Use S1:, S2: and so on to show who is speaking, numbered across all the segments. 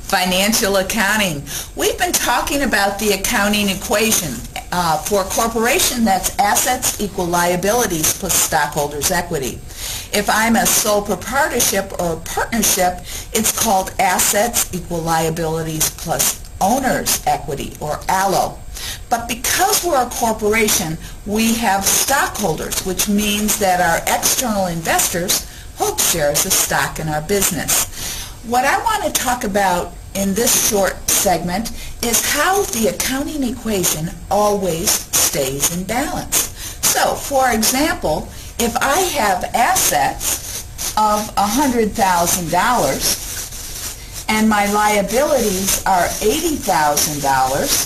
S1: Financial accounting. We've been talking about the accounting equation. For a corporation, that's assets equal liabilities plus stockholders' equity. If I'm a sole proprietorship or a partnership, it's called assets equal liabilities plus owner's equity, or ALO. But because we're a corporation, we have stockholders, which means that our external investors hold shares of stock in our business. What I want to talk about in this short segment is how the accounting equation always stays in balance. So, for example, if I have assets of $100,000 and my liabilities are $80,000,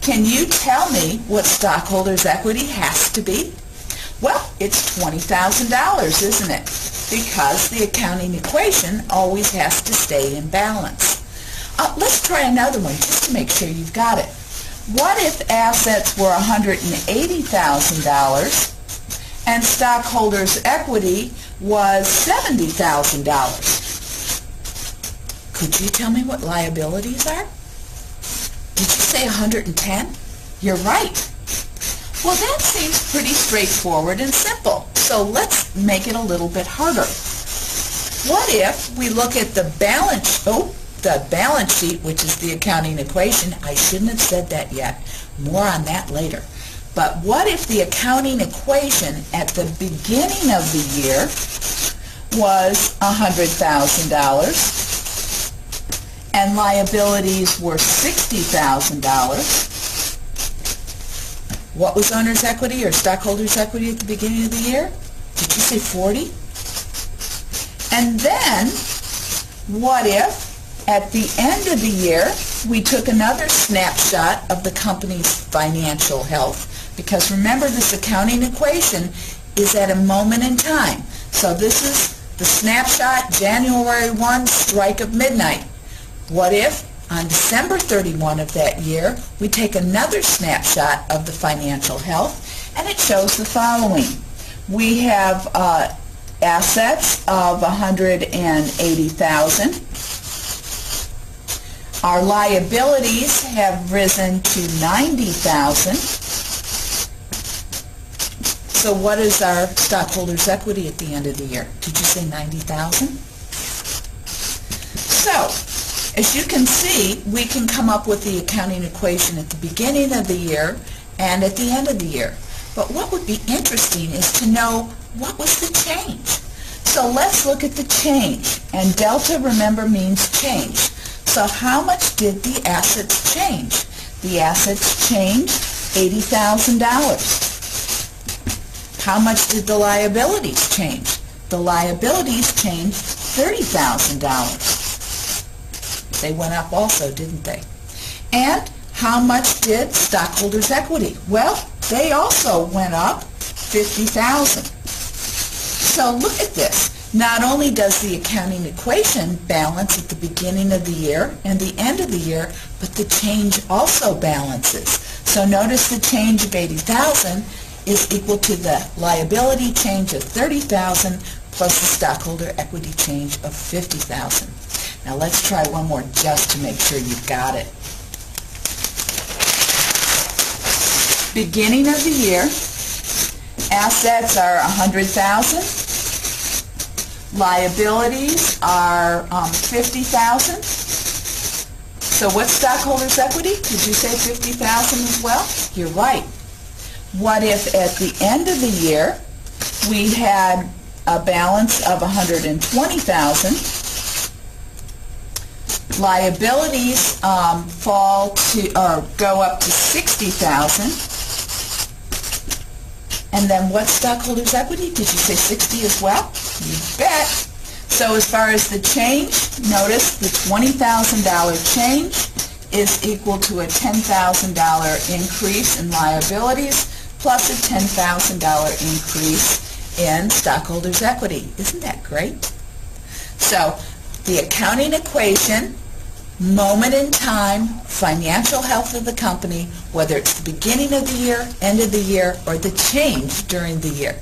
S1: can you tell me what stockholders' equity has to be? Well, it's $20,000, isn't it? Because the accounting equation always has to stay in balance. Let's try another one just to make sure you've got it. What if assets were $180,000 and stockholders' equity was $70,000? Could you tell me what liabilities are? Did you say 110? You're right. Well, that seems pretty straightforward and simple, so let's make it a little bit harder. What if we look at the balance sheet, which is the accounting equation? I shouldn't have said that yet. More on that later. But what if the accounting equation at the beginning of the year was $100,000 and liabilities were $60,000? What was owner's equity or stockholders' equity at the beginning of the year? Did you say 40? And then, what if at the end of the year we took another snapshot of the company's financial health? Because remember, this accounting equation is at a moment in time. So this is the snapshot, January 1, strike of midnight. What if on December 31 of that year, we take another snapshot of the financial health, and it shows the following. We have assets of $180,000. Our liabilities have risen to $90,000. So what is our stockholders' equity at the end of the year? Did you say $90,000? So, as you can see, we can come up with the accounting equation at the beginning of the year and at the end of the year. But what would be interesting is to know what was the change. So let's look at the change. And delta, remember, means change. So how much did the assets change? The assets changed $80,000. How much did the liabilities change? The liabilities changed $30,000. They went up also, didn't they? And how much did stockholders' equity? Well, they also went up $50,000. So look at this. Not only does the accounting equation balance at the beginning of the year and the end of the year, but the change also balances. So notice the change of $80,000 is equal to the liability change of $30,000 plus the stockholder equity change of $50,000. Now let's try one more just to make sure you've got it. Beginning of the year, assets are $100,000. Liabilities are $50,000. So what's stockholders' equity? Did you say $50,000 as well? You're right. What if at the end of the year we had a balance of $120,000? Liabilities fall to or go up to $60,000, and then what's stockholders' equity? Did you say 60 as well? You bet. So as far as the change, notice the $20,000 change is equal to a $10,000 increase in liabilities plus a $10,000 increase in stockholders' equity. Isn't that great? So the accounting equation, moment in time, financial health of the company, whether it's the beginning of the year, end of the year, or the change during the year.